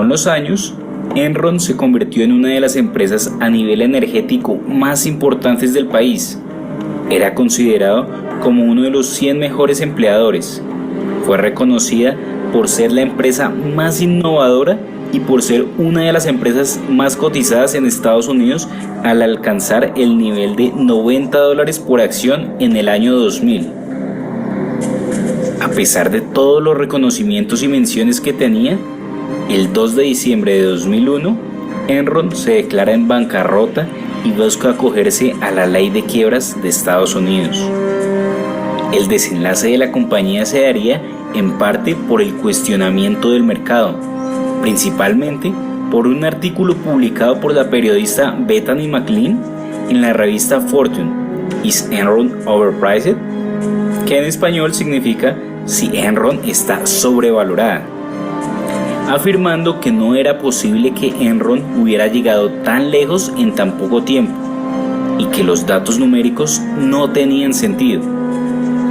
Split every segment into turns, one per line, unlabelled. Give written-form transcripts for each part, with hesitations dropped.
Con los años, Enron se convirtió en una de las empresas a nivel energético más importantes del país. Era considerado como uno de los 100 mejores empleadores. Fue reconocida por ser la empresa más innovadora y por ser una de las empresas más cotizadas en Estados Unidos al alcanzar el nivel de $90 por acción en el año 2000. A pesar de todos los reconocimientos y menciones que tenía, el 2 de diciembre de 2001, Enron se declara en bancarrota y busca acogerse a la ley de quiebras de Estados Unidos. El desenlace de la compañía se daría en parte por el cuestionamiento del mercado, principalmente por un artículo publicado por la periodista Bethany McLean en la revista Fortune, ¿Is Enron Overpriced?, que en español significa si Enron está sobrevalorada, afirmando que no era posible que Enron hubiera llegado tan lejos en tan poco tiempo y que los datos numéricos no tenían sentido.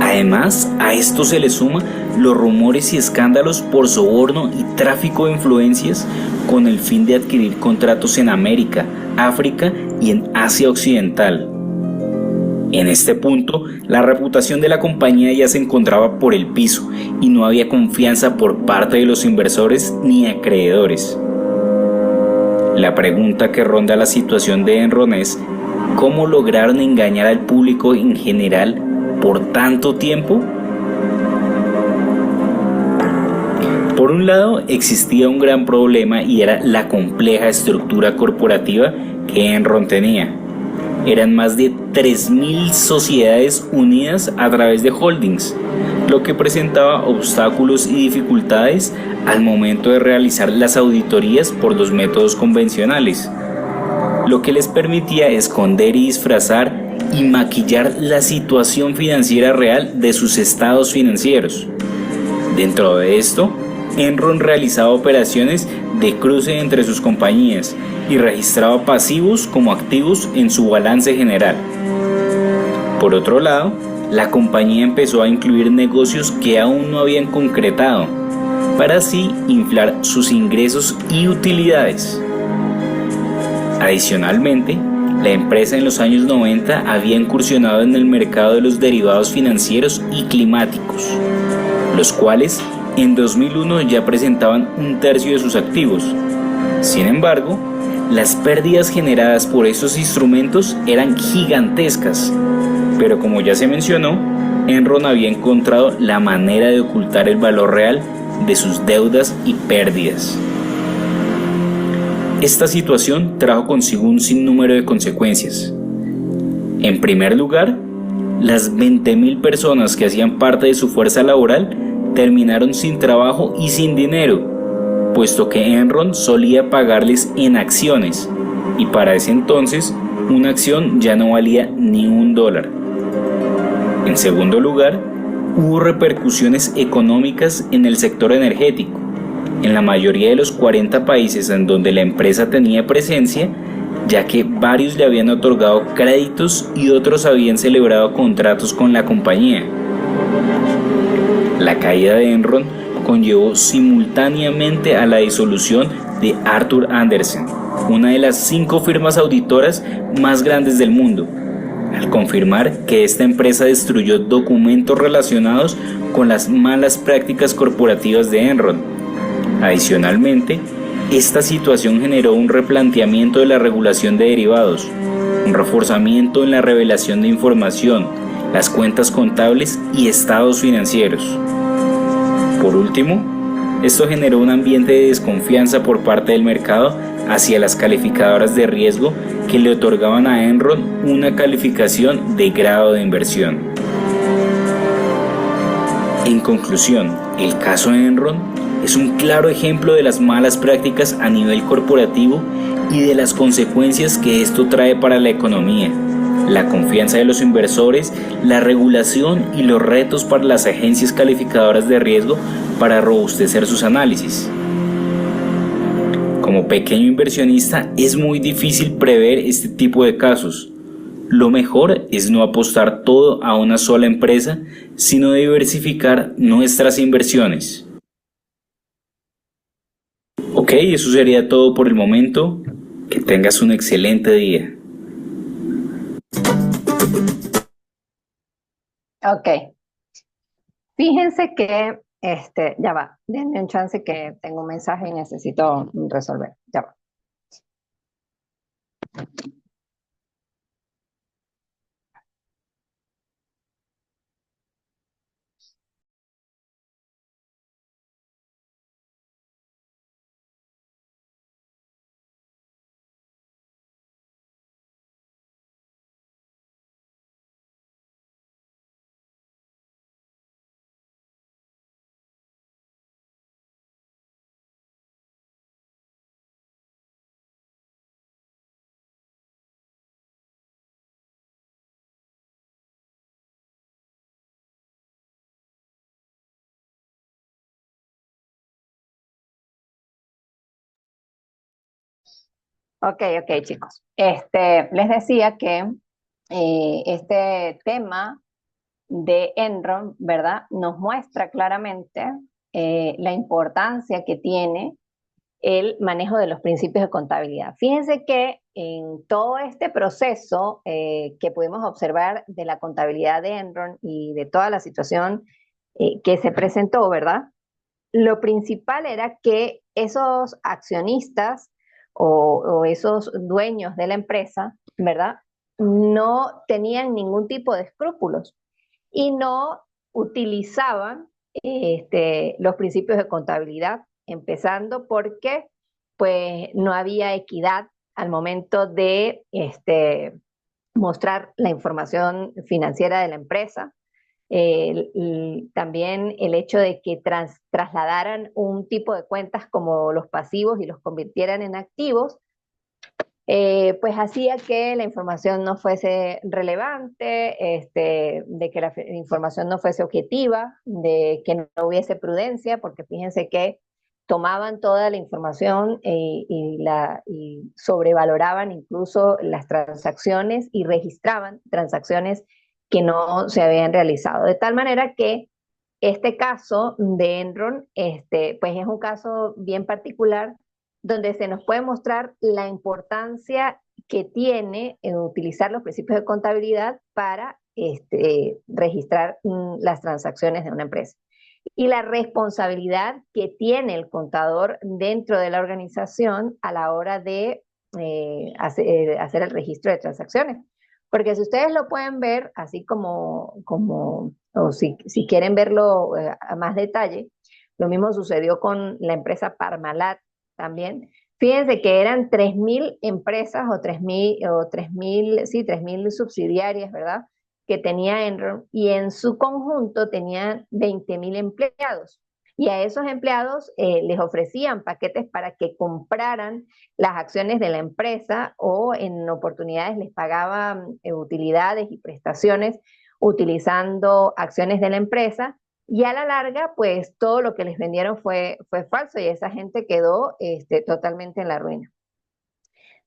Además, a esto se le suma los rumores y escándalos por soborno y tráfico de influencias con el fin de adquirir contratos en América, África y en Asia Occidental. En este punto, la reputación de la compañía ya se encontraba por el piso y no había confianza por parte de los inversores ni acreedores. La pregunta que ronda la situación de Enron es: ¿cómo lograron engañar al público en general por tanto tiempo? Por un lado, existía un gran problema y era la compleja estructura corporativa que Enron tenía. Eran más de 3.000 sociedades unidas a través de holdings, lo que presentaba obstáculos y dificultades al momento de realizar las auditorías por los métodos convencionales, lo que les permitía esconder y disfrazar y maquillar la situación financiera real de sus estados financieros. Dentro de esto, Enron realizaba operaciones de cruce entre sus compañías y registraba pasivos como activos en su balance general. Por otro lado, la compañía empezó a incluir negocios que aún no habían concretado, para así inflar sus ingresos y utilidades. Adicionalmente, la empresa en los años 90 había incursionado en el mercado de los derivados financieros y climáticos, los cuales en 2001 ya presentaban un tercio de sus activos. Sin embargo, las pérdidas generadas por estos instrumentos eran gigantescas, pero como ya se mencionó, Enron había encontrado la manera de ocultar el valor real de sus deudas y pérdidas. Esta situación trajo consigo un sinnúmero de consecuencias. En primer lugar, las 20.000 personas que hacían parte de su fuerza laboral terminaron sin trabajo y sin dinero, puesto que Enron solía pagarles en acciones, y para ese entonces una acción ya no valía ni $1. En segundo lugar, hubo repercusiones económicas en el sector energético. En la mayoría de los 40 países en donde la empresa tenía presencia, ya que varios le habían otorgado créditos y otros habían celebrado contratos con la compañía. La caída de Enron conllevó simultáneamente a la disolución de Arthur Andersen, una de las 5 firmas auditoras más grandes del mundo, al confirmar que esta empresa destruyó documentos relacionados con las malas prácticas corporativas de Enron. Adicionalmente, esta situación generó un replanteamiento de la regulación de derivados, un reforzamiento en la revelación de información, las cuentas contables y estados financieros. Por último, esto generó un ambiente de desconfianza por parte del mercado hacia las calificadoras de riesgo que le otorgaban a Enron una calificación de grado de inversión. En conclusión, el caso de Enron es un claro ejemplo de las malas prácticas a nivel corporativo y de las consecuencias que esto trae para la economía, la confianza de los inversores, la regulación y los retos para las agencias calificadoras de riesgo para robustecer sus análisis. Como pequeño inversionista es muy difícil prever este tipo de casos. Lo mejor es no apostar todo a una sola empresa, sino diversificar nuestras inversiones. Ok, Ok, eso sería todo por el momento. Que tengas un excelente día.
Ok, fíjense que, ya va, denme un chance que tengo un mensaje y necesito resolver, ya va. Ok, chicos. Les decía que este tema de Enron, ¿verdad? Nos muestra claramente la importancia que tiene el manejo de los principios de contabilidad. Fíjense que en todo este proceso que pudimos observar de la contabilidad de Enron y de toda la situación que se presentó, ¿verdad? Lo principal era que esos accionistas o esos dueños de la empresa, ¿verdad? No tenían ningún tipo de escrúpulos y no utilizaban los principios de contabilidad, empezando porque pues no había equidad al momento de mostrar la información financiera de la empresa. También el hecho de que trasladaran un tipo de cuentas como los pasivos y los convirtieran en activos, pues hacía que la información no fuese relevante, de que la información no fuese objetiva, de que no hubiese prudencia, porque fíjense que tomaban toda la información y sobrevaloraban incluso las transacciones y registraban transacciones que no se habían realizado. De tal manera que este caso de Enron, pues es un caso bien particular donde se nos puede mostrar la importancia que tiene en utilizar los principios de contabilidad para registrar las transacciones de una empresa. Y la responsabilidad que tiene el contador dentro de la organización a la hora de hacer el registro de transacciones. Porque si ustedes lo pueden ver, así o si quieren verlo a más detalle, lo mismo sucedió con la empresa Parmalat también. Fíjense que eran 3.000 empresas o 3.000, sí, 3.000 subsidiarias, ¿verdad? Que tenía Enron y en su conjunto tenían 20.000 empleados. Y a esos empleados les ofrecían paquetes para que compraran las acciones de la empresa o en oportunidades les pagaban utilidades y prestaciones utilizando acciones de la empresa y a la larga, pues todo lo que les vendieron fue falso y esa gente quedó totalmente en la ruina.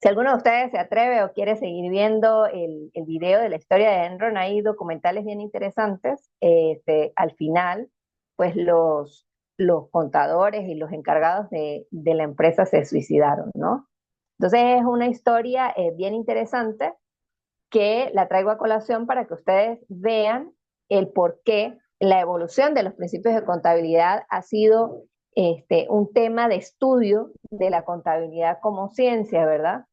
Si alguno de ustedes se atreve o quiere seguir viendo el video de la historia de Enron, hay documentales bien interesantes. Al final, pues los contadores y los encargados de la empresa se suicidaron, ¿no? Entonces es una historia bien interesante que la traigo a colación para que ustedes vean el por qué la evolución de los principios de contabilidad ha sido un tema de estudio de la contabilidad como ciencia, ¿verdad?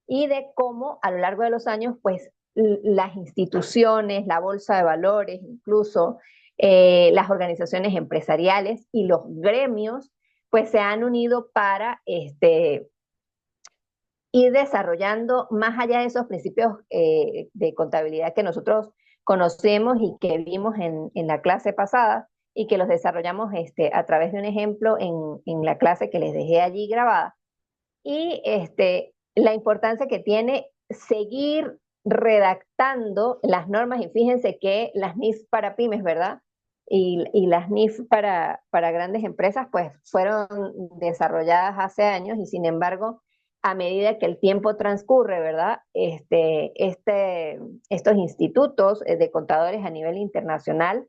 Y de cómo a lo largo de los años, pues las instituciones, la bolsa de valores, incluso las organizaciones empresariales y los gremios, pues se han unido para ir desarrollando más allá de esos principios de contabilidad que nosotros conocemos y que vimos en la clase pasada y que los desarrollamos a través de un ejemplo en la clase que les dejé allí grabada. Y la importancia que tiene seguir redactando las normas y fíjense que las NIF para pymes, ¿verdad? Y las NIF para grandes empresas, pues fueron desarrolladas hace años y sin embargo, a medida que el tiempo transcurre, ¿verdad? Estos institutos de contadores a nivel internacional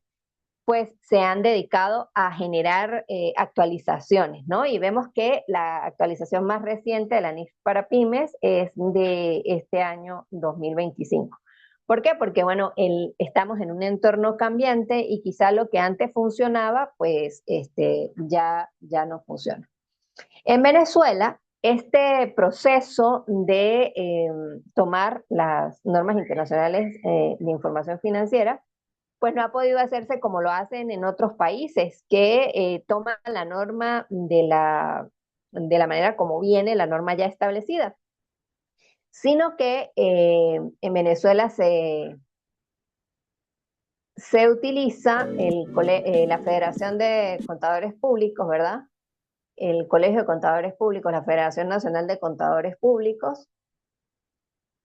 pues se han dedicado a generar actualizaciones, ¿no? Y vemos que la actualización más reciente de la NIF para pymes es de este año 2025. ¿Por qué? Porque, bueno, estamos en un entorno cambiante y quizá lo que antes funcionaba, pues ya no funciona. En Venezuela, este proceso de tomar las normas internacionales de información financiera, pues no ha podido hacerse como lo hacen en otros países, que toman la norma de la manera como viene la norma ya establecida, sino que en Venezuela se utiliza la Federación de Contadores Públicos, ¿verdad? El Colegio de Contadores Públicos, la Federación Nacional de Contadores Públicos,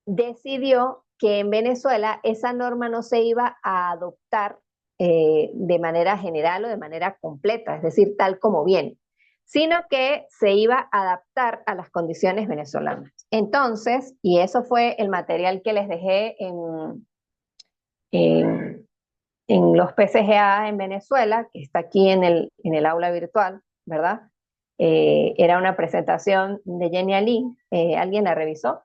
decidió que en Venezuela esa norma no se iba a adoptar de manera general o de manera completa, es decir, tal como viene, sino que se iba a adaptar a las condiciones venezolanas. Entonces, y eso fue el material que les dejé en, en los PCGA en Venezuela, que está aquí en el aula virtual, ¿verdad? Era una presentación de Jenny Ali. ¿Alguien la revisó?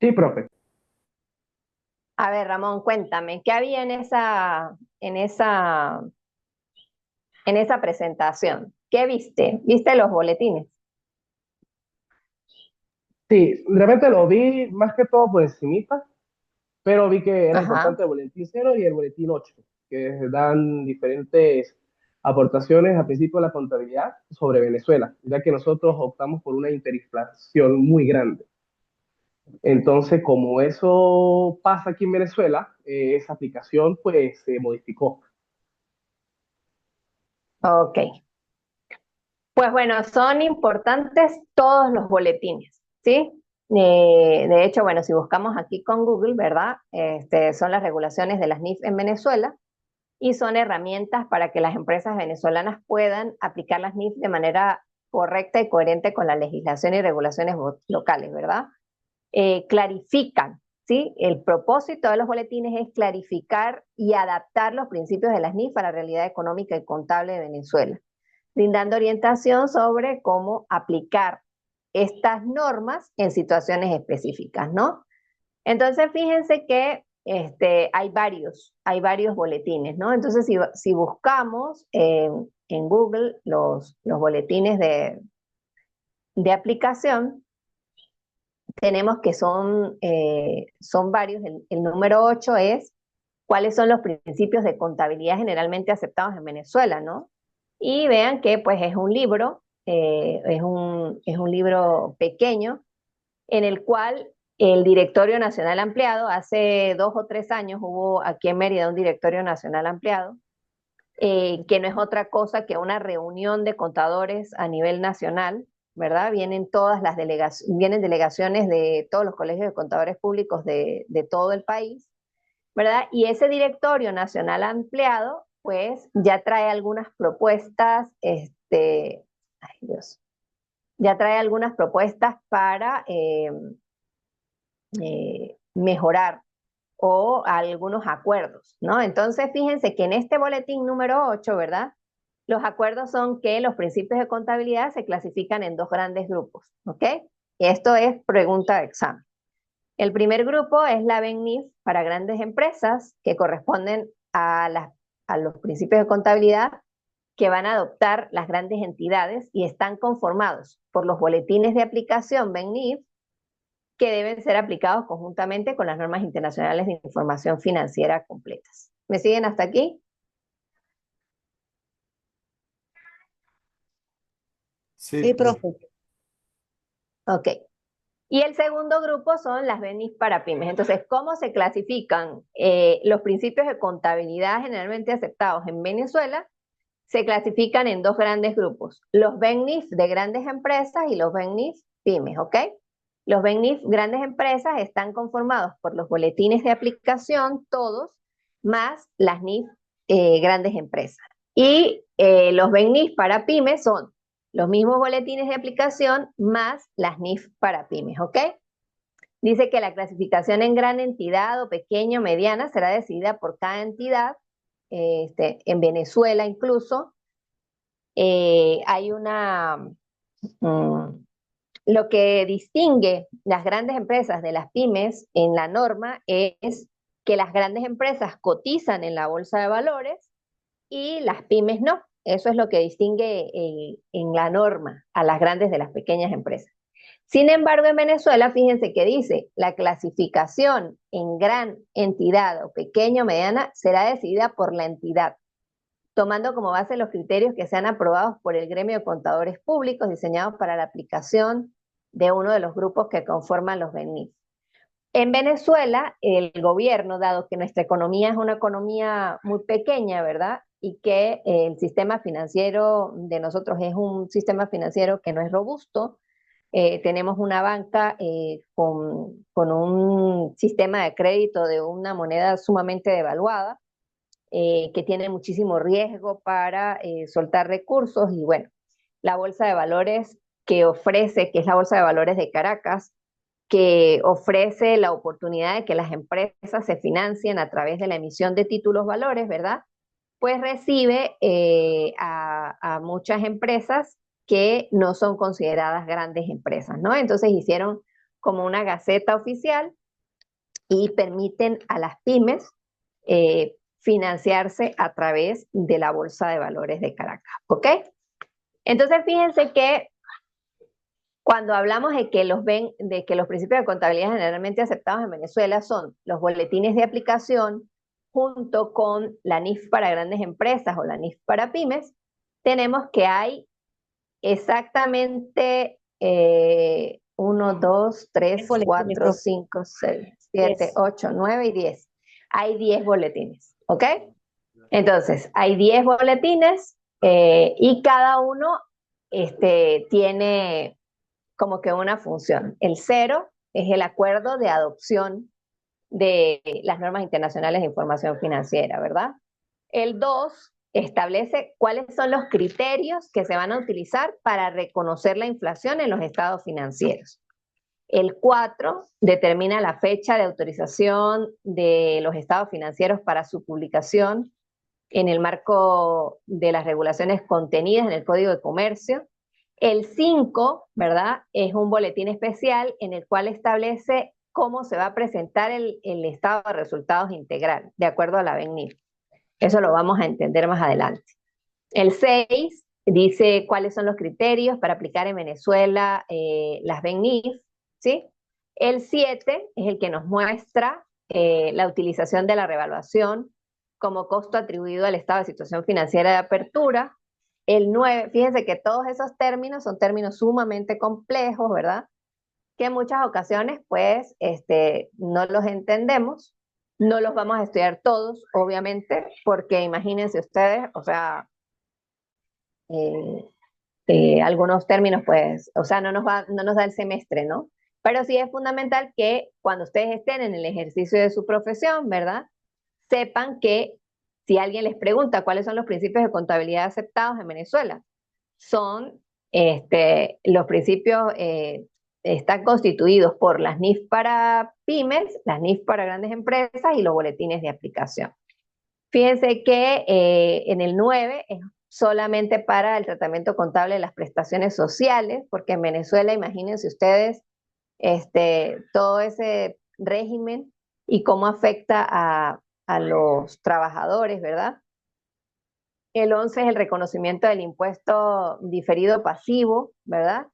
Sí, profe.
A ver, Ramón, cuéntame, ¿qué había en esa presentación? ¿Qué viste? ¿Viste los boletines?
Sí, realmente lo vi más que todo por encimita, pero vi que era
Ajá.
importante el boletín cero y el boletín 8, que dan diferentes aportaciones al principio de la contabilidad sobre Venezuela, ya que nosotros optamos por una hiperinflación muy grande. Entonces, como eso pasa aquí en Venezuela, esa aplicación pues se modificó.
Ok. Pues bueno, son importantes todos los boletines, ¿sí? De hecho, bueno, si buscamos aquí con Google, ¿verdad? Son las regulaciones de las NIF en Venezuela y son herramientas para que las empresas venezolanas puedan aplicar las NIF de manera correcta y coherente con la legislación y regulaciones locales, ¿verdad? Clarifican, ¿sí? El propósito de los boletines es clarificar y adaptar los principios de las NIF a la realidad económica y contable de Venezuela, brindando orientación sobre cómo aplicar estas normas en situaciones específicas, ¿no? Entonces, fíjense que hay varios boletines, ¿no? Entonces, si buscamos en Google los boletines de aplicación, tenemos que son varios. El número 8 es cuáles son los principios de contabilidad generalmente aceptados en Venezuela, ¿no? Y vean que pues es un libro, es un libro pequeño en el cual el Directorio Nacional Ampliado, hace 2 o 3 años hubo aquí en Mérida un Directorio Nacional Ampliado, que no es otra cosa que una reunión de contadores a nivel nacional, ¿verdad? Vienen delegaciones de todos los colegios de contadores públicos de todo el país, ¿verdad? Y ese Directorio Nacional Ampliado, pues ya trae algunas propuestas, ay Dios, ya trae algunas propuestas para mejorar o algunos acuerdos, ¿no? Entonces, fíjense que en este boletín número 8, ¿verdad? Los acuerdos son que los principios de contabilidad se clasifican en dos grandes grupos, ¿ok? Esto es pregunta de examen. El primer grupo es la BENIF para grandes empresas que corresponden a los principios de contabilidad que van a adoptar las grandes entidades y están conformados por los boletines de aplicación BENIF que deben ser aplicados conjuntamente con las normas internacionales de información financiera completas. ¿Me siguen hasta aquí?
Sí, profe.
Ok. Y el segundo grupo son las BENIF para pymes. Entonces, ¿cómo se clasifican los principios de contabilidad generalmente aceptados en Venezuela? Se clasifican en dos grandes grupos, los BENIF de grandes empresas y los BENIF pymes, ¿ok? Los BENIF grandes empresas están conformados por los boletines de aplicación, todos, más las NIF grandes empresas. Y los BENIF para pymes son los mismos boletines de aplicación más las NIF para pymes, ¿ok? Dice que la clasificación en gran entidad o pequeño, mediana, será decidida por cada entidad. En Venezuela incluso hay mm, lo que distingue las grandes empresas de las pymes en la norma es que las grandes empresas cotizan en la bolsa de valores y las pymes no. Eso es lo que distingue en la norma a las grandes de las pequeñas empresas. Sin embargo, en Venezuela, fíjense que dice, la clasificación en gran entidad o pequeño o mediana será decidida por la entidad, tomando como base los criterios que sean aprobados por el gremio de contadores públicos diseñados para la aplicación de uno de los grupos que conforman los BENIF. En Venezuela, el gobierno, dado que nuestra economía es una economía muy pequeña, ¿verdad? Y que el sistema financiero de nosotros es un sistema financiero que no es robusto, tenemos una banca con un sistema de crédito de una moneda sumamente devaluada, que tiene muchísimo riesgo para soltar recursos y bueno, la bolsa de valores que ofrece, que es la bolsa de valores de Caracas, que ofrece la oportunidad de que las empresas se financien a través de la emisión de títulos valores, ¿verdad? Pues recibe a muchas empresas que no son consideradas grandes empresas, ¿no? Entonces hicieron como una gaceta oficial y permiten a las pymes financiarse a través de la Bolsa de Valores de Caracas, ¿ok? Entonces fíjense que cuando hablamos de que los principios de contabilidad generalmente aceptados en Venezuela son los boletines de aplicación junto con la NIF para grandes empresas o la NIF para pymes, tenemos que hay exactamente 1, 2, 3, 4, 5, 6, 7, 8, 9 y 10. Hay 10 boletines, ¿ok? Entonces, hay 10 boletines y cada uno tiene como que una función. El 0 es el acuerdo de adopción de las normas internacionales de información financiera, ¿verdad? El 2 establece cuáles son los criterios que se van a utilizar para reconocer la inflación en los estados financieros. El 4 determina la fecha de autorización de los estados financieros para su publicación en el marco de las regulaciones contenidas en el Código de Comercio. El 5, ¿verdad? Es un boletín especial en el cual establece cómo se va a presentar el estado de resultados integral, de acuerdo a la BENIF. Eso lo vamos a entender más adelante. El 6 dice cuáles son los criterios para aplicar en Venezuela las BENIF, ¿sí? El 7 es el que nos muestra la utilización de la revaluación como costo atribuido al estado de situación financiera de apertura. El 9, fíjense que todos esos términos son términos sumamente complejos, ¿verdad? Que en muchas ocasiones, pues, no los entendemos, no los vamos a estudiar todos, obviamente, porque imagínense ustedes, o sea, eh, algunos términos, pues, o sea, no nos da el semestre, ¿no? Pero sí es fundamental que cuando ustedes estén en el ejercicio de su profesión, ¿verdad? Sepan que si alguien les pregunta cuáles son los principios de contabilidad aceptados en Venezuela, son los principios, están constituidos por las NIF para pymes, las NIF para grandes empresas y los boletines de aplicación. Fíjense que en el 9 es solamente para el tratamiento contable de las prestaciones sociales, porque en Venezuela, imagínense ustedes, todo ese régimen y cómo afecta a los trabajadores, ¿verdad? El 11 es el reconocimiento del impuesto diferido pasivo, ¿verdad?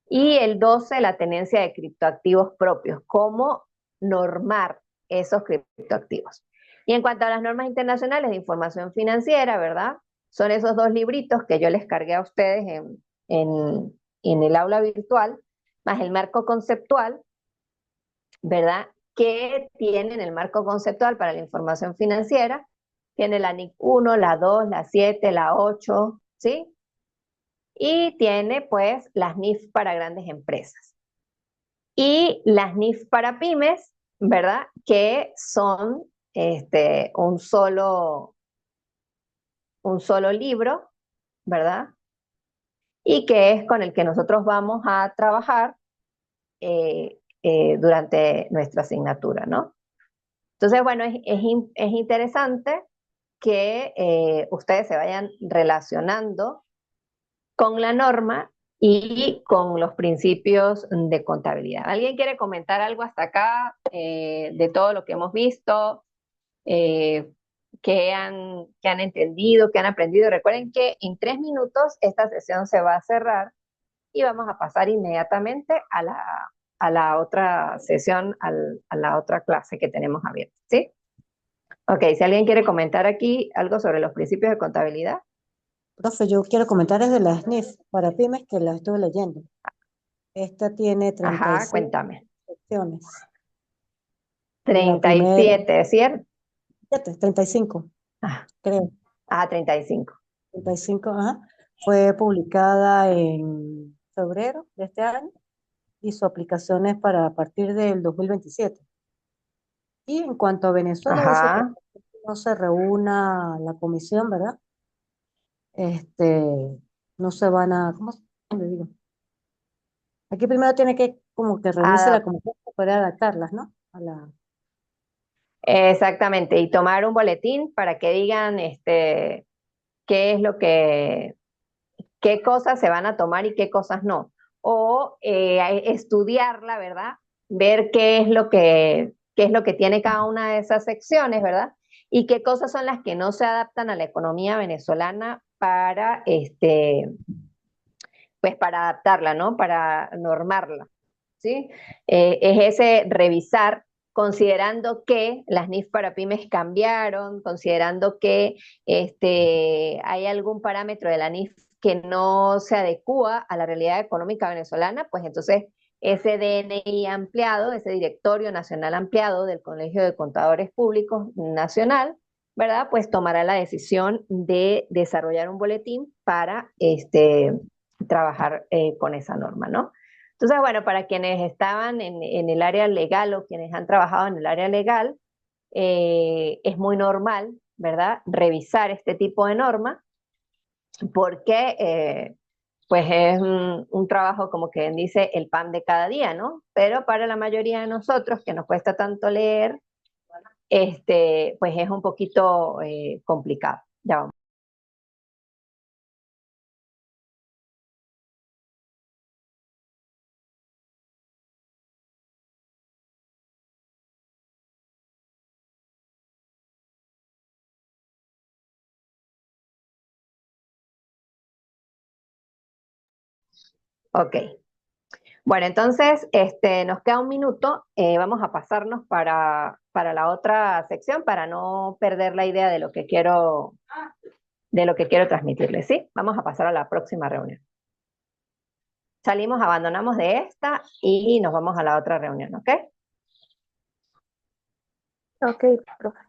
Y el 12, la tenencia de criptoactivos propios, cómo normar esos criptoactivos. Y en cuanto a las normas internacionales de información financiera, ¿verdad? Son esos dos libritos que yo les cargué a ustedes en el aula virtual, más el marco conceptual, ¿verdad? Que tienen el marco conceptual para la información financiera. Tiene la NIC 1, la 2, la 7, la 8, ¿sí? Y tiene pues las NIF para grandes empresas. Y las NIF para pymes, ¿verdad? Que son un solo libro, ¿verdad? Y que es con el que nosotros vamos a trabajar durante nuestra asignatura, ¿no? Entonces, bueno, es interesante que ustedes se vayan relacionando con la norma y con los principios de contabilidad. ¿Alguien quiere comentar algo hasta acá de todo lo que hemos visto? Eh, que han entendido, que han aprendido. Recuerden que en 3 minutos esta sesión se va a cerrar y vamos a pasar inmediatamente a la otra sesión, a la otra clase que tenemos abierta, ¿sí? Ok, si alguien quiere comentar aquí algo sobre los principios de contabilidad.
Profe, yo quiero comentar desde la SNIF para pymes que la estuve leyendo. Esta tiene
Ajá,
35
cuéntame.
secciones. La primera,
37, ¿cierto?
35,
Ah,
creo.
35.
35, ajá. Fue publicada en febrero de este año y su aplicación es para a partir del 2027. Y en cuanto a Venezuela, dice que
Ajá.
no se reúna la comisión, ¿verdad? No se van a, ¿cómo le digo? Aquí primero tiene que como que reunirse la
Adap-
comisión para poder adaptarlas, ¿no? A la,
Exactamente. Y tomar un boletín para que digan qué es lo que, qué cosas se van a tomar y qué cosas no. O estudiarla, ¿verdad? Ver qué es lo que tiene cada una de esas secciones, ¿verdad? Y qué cosas son las que no se adaptan a la economía venezolana para, pues para adaptarla, ¿no? Para normarla, ¿sí? Es ese revisar considerando que las NIF para pymes cambiaron, considerando que hay algún parámetro de la NIF que no se adecua a la realidad económica venezolana, pues entonces ese DNI ampliado, ese Directorio Nacional Ampliado del Colegio de Contadores Públicos Nacional, ¿verdad? Pues tomará la decisión de desarrollar un boletín para trabajar con esa norma, ¿no? Entonces, bueno, para quienes estaban en el área legal o quienes han trabajado en el área legal, es muy normal, ¿verdad? Revisar este tipo de norma porque pues es un trabajo como que dice el pan de cada día, ¿no? Pero para la mayoría de nosotros que nos cuesta tanto leer, pues es un poquito complicado. Ya vamos. Ok. Bueno, entonces nos queda un minuto. Vamos a pasarnos para la otra sección para no perder la idea de lo que quiero transmitirles, ¿sí? Vamos a pasar a la próxima reunión. Salimos, abandonamos de esta y nos vamos a la otra reunión, ¿ok?
Ok, profe.